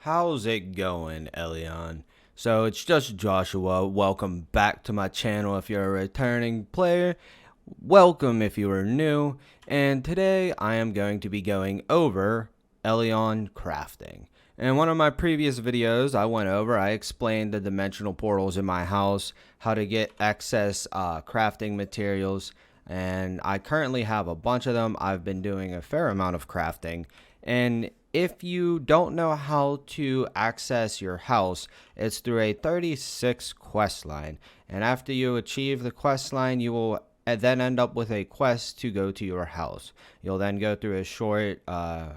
How's it going, Elyon? So it's just Joshua. Welcome back to my channel if you're a returning player. Welcome if you are new. And today I am going to be going over Elyon crafting. In one of my previous videos I explained the dimensional portals in my house, how to get excess crafting materials, and I currently have a bunch of them. I've been doing a fair amount of crafting, and if you don't know how to access your house, it's through a 36 quest line. And after you achieve the quest line, you will then end up with a quest to go to your house. You'll then go through a short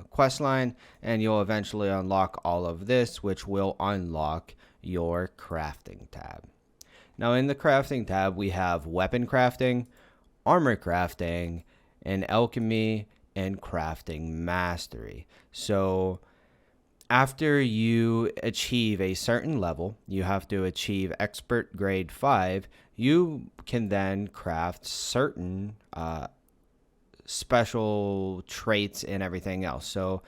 quest line, and you'll eventually unlock all of this, which will unlock your crafting tab. Now, in the crafting tab, we have weapon crafting, armor crafting, and alchemy and crafting mastery. So after you achieve a certain level, you have to achieve expert grade 5, you can then craft certain special traits and everything else. So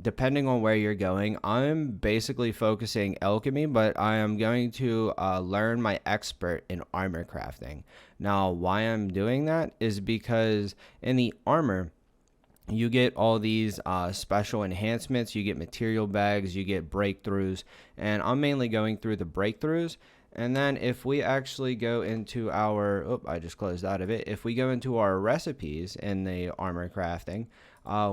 depending on where you're going, I'm basically focusing alchemy, but I am going to learn my expert in armor crafting. Now, why I'm doing that is because in the armor, you get all these special enhancements. You get material bags, you get breakthroughs, and I'm mainly going through the breakthroughs. And then if we actually go into our, I just closed out of it. If we go into our recipes in the armor crafting,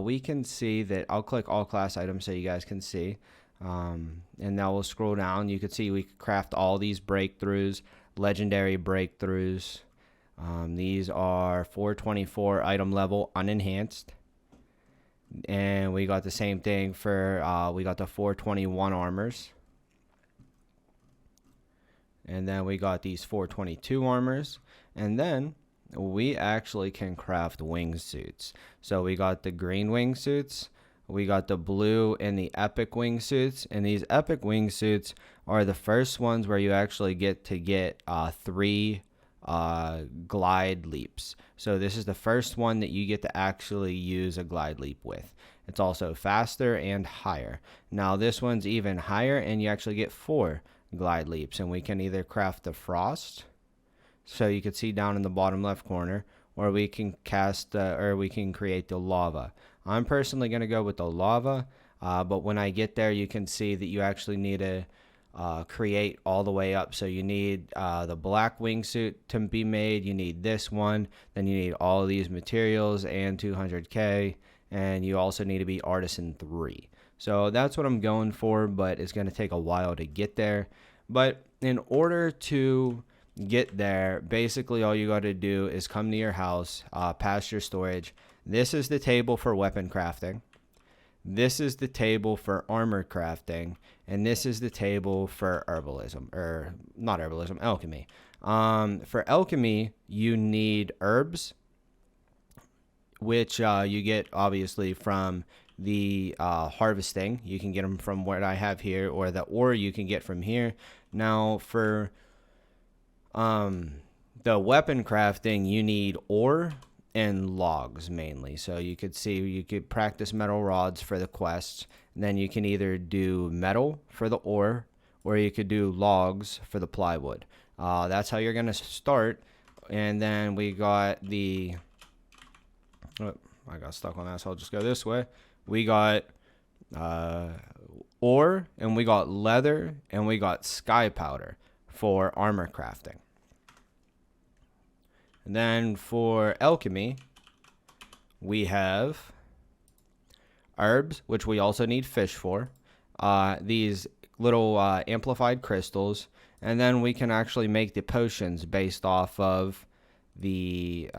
we can see that I'll click all class items so you guys can see. And now we'll scroll down. You can see we can craft all these breakthroughs, legendary breakthroughs. These are 424 item level unenhanced. And we got the same thing for, we got the 421 armors. And then we got these 422 armors. And then we actually can craft wingsuits. So we got the green wingsuits. We got the blue and the epic wingsuits. And these epic wingsuits are the first ones where you actually get to get 3 glide leaps. So this is the first one that you get to actually use a glide leap with. It's also faster and higher. Now this one's even higher, and you actually get 4 glide leaps, and we can either craft the frost, so you can see down in the bottom left corner, or we can create the lava. I'm personally going to go with the lava, but when I get there, you can see that you actually need to create all the way up. So you need the black wingsuit to be made, you need this one, then you need all of these materials and 200k, and you also need to be artisan 3. So that's what I'm going for, but it's going to take a while to get there. But in order to get there, basically all you got to do is come to your house, past your storage. This is the table for weapon crafting. This is the table for armor crafting, and this is the table for herbalism, or not herbalism, alchemy. For alchemy, you need herbs, which you get obviously from the harvesting. You can get them from what I have here, or the ore you can get from here. Now for the weapon crafting, you need ore and logs mainly. So you could see you could practice metal rods for the quests, and then you can either do metal for the ore, or you could do logs for the plywood. That's how you're gonna start. And then we got the I got stuck on that, so I'll just go this way. We got ore, and we got leather, and we got sky powder for armor crafting. And then for alchemy, we have herbs, which we also need fish for. These little amplified crystals, and then we can actually make the potions based off of the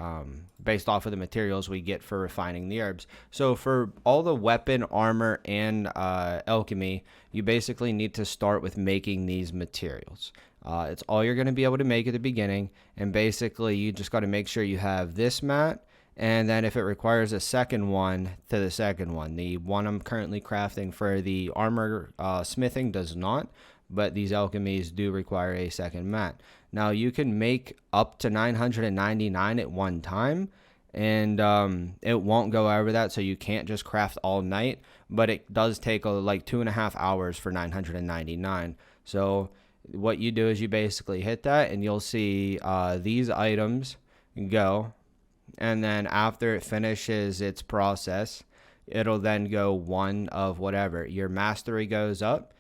materials we get for refining the herbs. So for all the weapon, armor, and alchemy, you basically need to start with making these materials. It's all you're going to be able to make at the beginning, and basically you just got to make sure you have this mat, and then if it requires a second one, to the second one. The one I'm currently crafting for the armor smithing does not, but these alchemies do require a second mat. Now you can make up to 999 at one time, and it won't go over that, so you can't just craft all night. but it does take like 2.5 hours for 999. So what you do is you basically hit that, and you'll see these items go, and then after it finishes its process, it'll then go one of whatever. Your mastery goes up,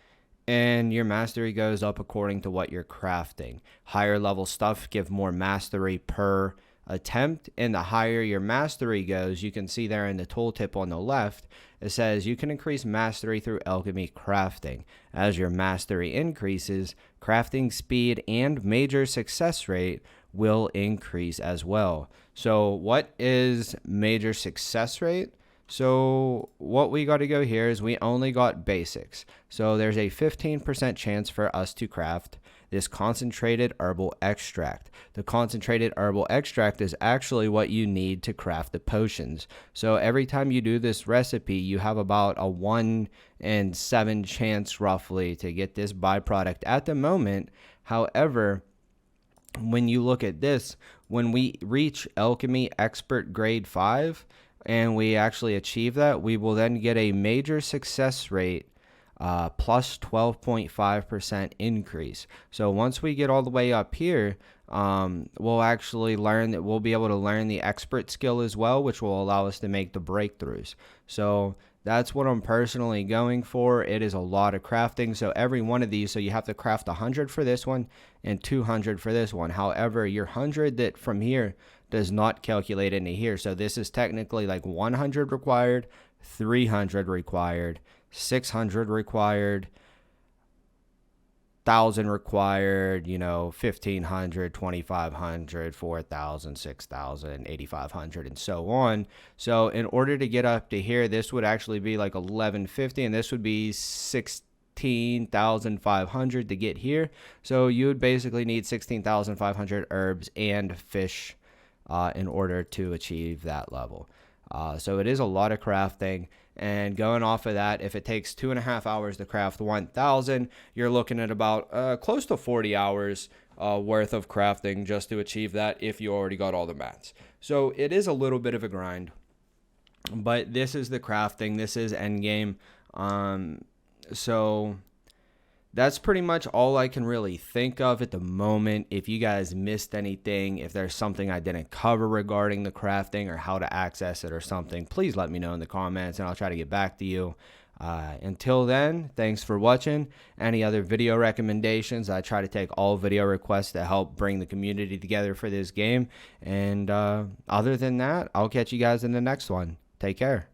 and your mastery goes up according to what you're crafting. Higher level stuff give more mastery per attempt, and the higher your mastery goes, you can see there in the tooltip on the left, it says you can increase mastery through alchemy crafting. As your mastery increases, crafting speed and major success rate will increase as well. So what is major success rate? So what we got to go here is we only got basics. So there's a 15% chance for us to craft this concentrated herbal extract. The concentrated herbal extract is actually what you need to craft the potions. So every time you do this recipe, you have about a 1 in 7 chance roughly to get this byproduct at the moment. However, when you look at this, when we reach Alchemy Expert Grade 5, and we actually achieve that, we will then get a major success rate plus 12.5% increase. So once we get all the way up here, we'll actually learn that we'll be able to learn the expert skill as well, which will allow us to make the breakthroughs. So that's what I'm personally going for. It is a lot of crafting. So every one of these, so you have to craft 100 for this one and 200 for this one. However, your 100 that from here does not calculate into here. So this is technically like 100 required, 300 required, 600 required, 1,000 required, 1,500, 2,500, 4,000, 6,000, 8,500, and so on. So in order to get up to here, this would actually be like 1,150, and this would be 16,500 to get here. So you would basically need 16,500 herbs and fish in order to achieve that level. So it is a lot of crafting, and going off of that, if it takes 2.5 hours to craft 1,000, you're looking at about close to 40 hours worth of crafting just to achieve that if you already got all the mats. So it is a little bit of a grind, but this is the crafting. This is endgame. So that's pretty much all I can really think of at the moment. If you guys missed anything, if there's something I didn't cover regarding the crafting or how to access it or something, please let me know in the comments and I'll try to get back to you. Until then, thanks for watching. Any other video recommendations? I try to take all video requests to help bring the community together for this game. And other than that, I'll catch you guys in the next one. Take care.